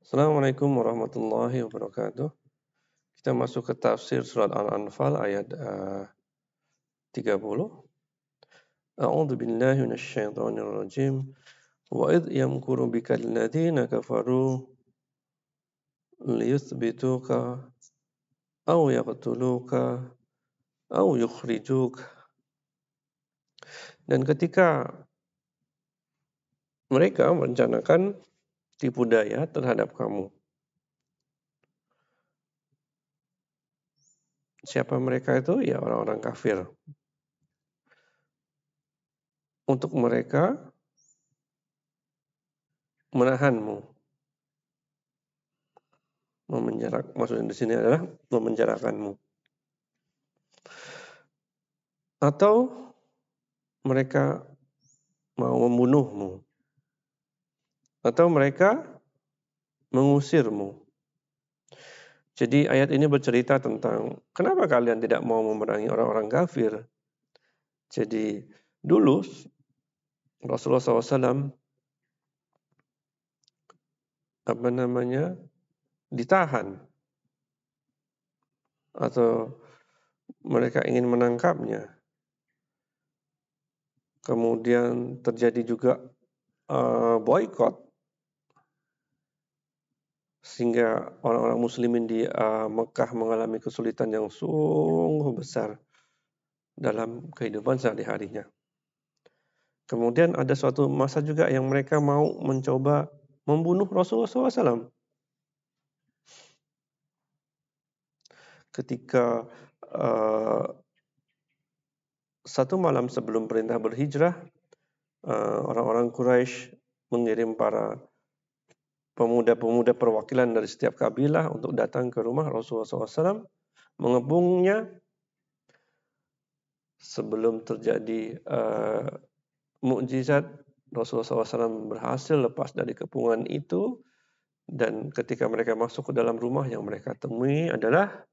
Assalamualaikum warahmatullahi wabarakatuh. Kita masuk ke tafsir surat Al-Anfal ayat 30. A'udzu billahi minasyaitonir rajim. Wa idh yamkuru bikal ladzina kafaru liyuthbituka aw yaqtuluka aw yukhrijuka. Dan ketika mereka merencanakan tipu daya terhadap kamu. Siapa mereka itu? Ya orang-orang kafir. Untuk mereka menahanmu. Maksudnya di sini adalah memenjarakanmu. Atau mereka mau membunuhmu. Atau mereka mengusirmu. Jadi ayat ini bercerita tentang kenapa kalian tidak mau memerangi orang-orang kafir. Jadi dulu Rasulullah SAW ditahan atau mereka ingin menangkapnya. Kemudian terjadi juga boykot sehingga orang-orang muslimin di Mekah mengalami kesulitan yang sungguh besar dalam kehidupan sehari-harinya. Kemudian ada suatu masa juga yang mereka mau mencoba membunuh Rasulullah SAW. Ketika satu malam sebelum perintah berhijrah, orang-orang Quraisy mengirim para pemuda-pemuda perwakilan dari setiap kabilah untuk datang ke rumah Rasulullah SAW, mengepungnya sebelum terjadi mukjizat. Rasulullah SAW berhasil lepas dari kepungan itu, dan ketika mereka masuk ke dalam rumah, yang mereka temui adalah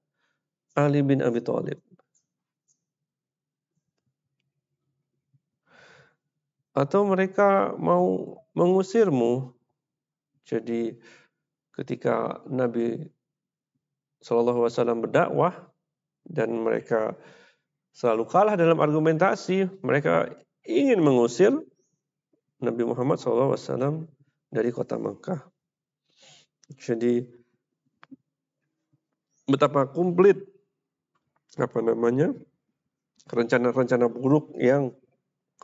Ali bin Abi Thalib. Atau mereka mau mengusirmu. Jadi ketika Nabi SAW berdakwah dan mereka selalu kalah dalam argumentasi, mereka ingin mengusir Nabi Muhammad SAW dari kota Mekah. Jadi betapa komplit rencana-rencana buruk yang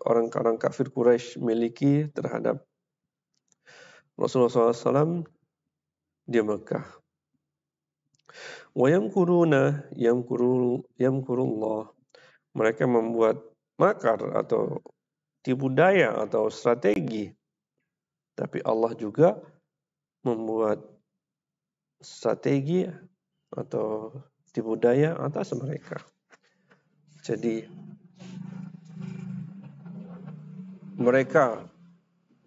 orang-orang kafir Quraisy miliki terhadap Rasulullah SAW di Mekah. Wa yamkuruna yamkurullah. Mereka membuat makar atau tipu daya atau strategi. Tapi Allah juga membuat strategi atau tipu daya atas mereka. Jadi mereka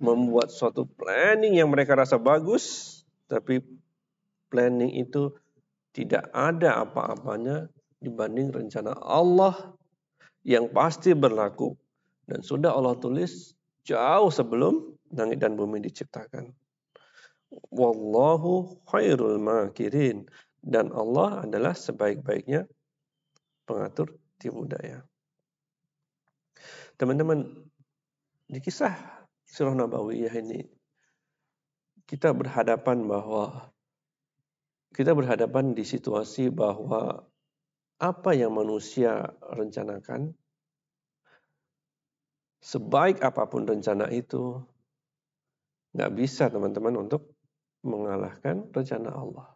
membuat suatu planning yang mereka rasa bagus, tapi planning itu tidak ada apa-apanya dibanding rencana Allah yang pasti berlaku dan sudah Allah tulis jauh sebelum langit dan bumi diciptakan. Wallahu khairul makirin, dan Allah adalah sebaik-baiknya pengatur tipu daya. Teman-teman, di kisah Sirah Nabawiyah ini kita berhadapan di situasi bahwa apa yang manusia rencanakan, sebaik apapun rencana itu, nggak bisa teman-teman untuk mengalahkan rencana Allah.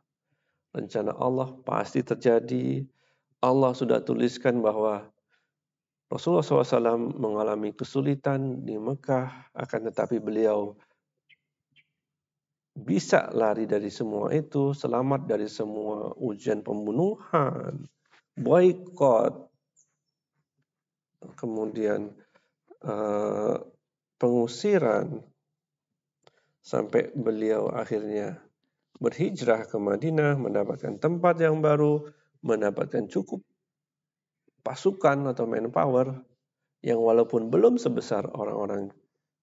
Rencana Allah pasti terjadi. Allah sudah tuliskan bahwa Rasulullah SAW mengalami kesulitan di Mekah, akan tetapi beliau bisa lari dari semua itu, selamat dari semua ujian pembunuhan, boykot, kemudian pengusiran, sampai beliau akhirnya berhijrah ke Madinah, mendapatkan tempat yang baru, mendapatkan cukup pasukan atau manpower yang walaupun belum sebesar orang-orang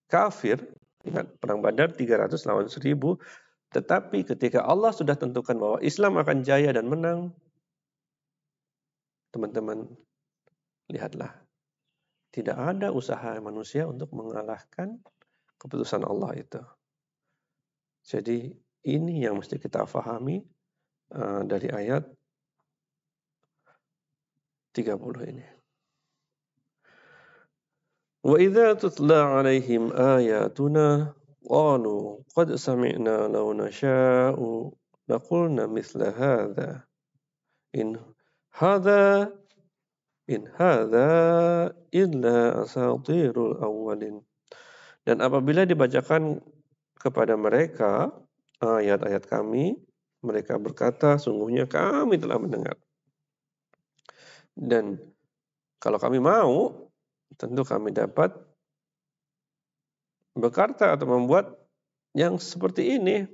kafir. Ingat, perang Badar 300 lawan 1000, Tetapi ketika Allah sudah tentukan bahwa Islam akan jaya dan menang, teman-teman, lihatlah, tidak ada usaha manusia untuk mengalahkan keputusan Allah itu. Jadi ini yang mesti kita pahami dari ayat 30 ini. Wa idza tutla 'alaihim ayatuna qalu qad sami'na law nasha'u laqulna mithla hadza in hadza illa asatirul awwalin. Dan apabila dibacakan kepada mereka ayat-ayat kami, mereka berkata, sungguhnya kami telah mendengar. Dan kalau kami mau, tentu kami dapat berkata atau membuat yang seperti ini.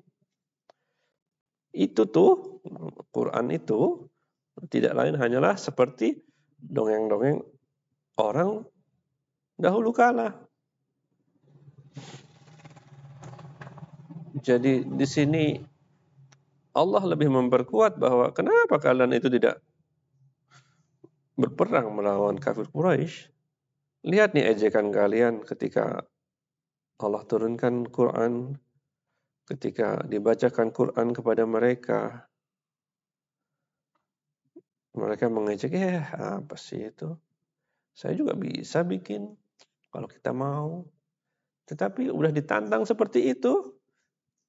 Itu tuh, Quran itu tidak lain hanyalah seperti dongeng-dongeng orang dahulu kala. Jadi di sini Allah lebih memperkuat bahwa kenapa kalian itu tidak berperang melawan kafir Quraisy. Lihat nih ejekan kalian ketika Allah turunkan Quran, ketika dibacakan Quran kepada mereka. Mereka mengejek, apa sih itu? Saya juga bisa bikin kalau kita mau. Tetapi udah ditantang seperti itu,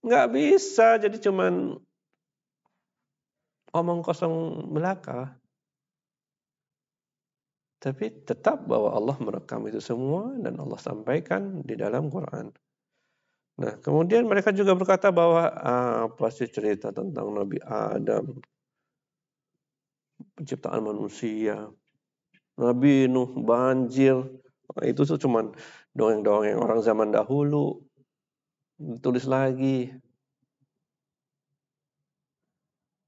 nggak bisa. Jadi cuman omong kosong belaka. Tapi tetap bahwa Allah merekam itu semua dan Allah sampaikan di dalam Quran. Nah, kemudian mereka juga berkata bahwa apa sih cerita tentang Nabi Adam, penciptaan manusia, Nabi Nuh, banjir. Nah, itu tuh cuman dongeng-dongeng orang zaman dahulu. Tulis lagi.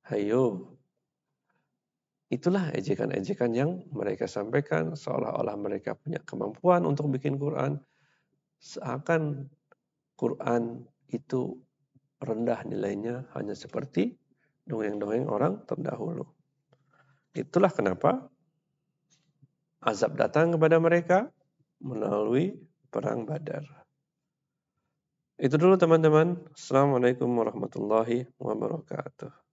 Hayo. Itulah ejekan-ejekan yang mereka sampaikan seolah-olah mereka punya kemampuan untuk bikin Quran. Seakan Quran itu rendah nilainya hanya seperti dongeng-dongeng orang terdahulu. Itulah kenapa azab datang kepada mereka melalui perang Badar. Itu dulu teman-teman. Assalamualaikum warahmatullahi wabarakatuh.